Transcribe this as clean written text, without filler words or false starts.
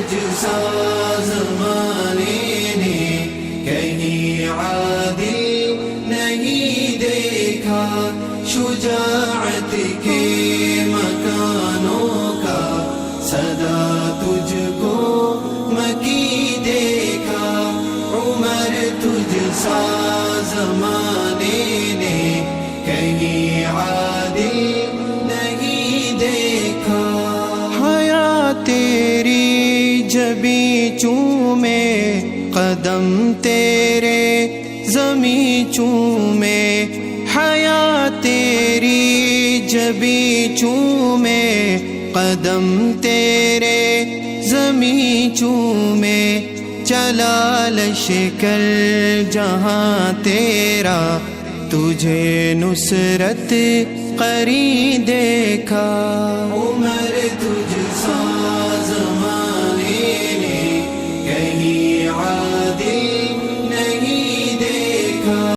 تجھ سا زمانے نے کہیں عادل نہیں دیکھا، شجاعت کے مکانوں کا صدا تجھ کو مکی دیکھا، عمر تجھ سا زمانے نے کہیں عادل نہیں دیکھا۔ حیا تیری جبیں چومے قدم تیرے زمیں چومے، حیا تیری جبیں چومے قدم تیرے زمیں چومے، چلا لشکر جہاں تیرا تجھے نصرت قری دیکھا۔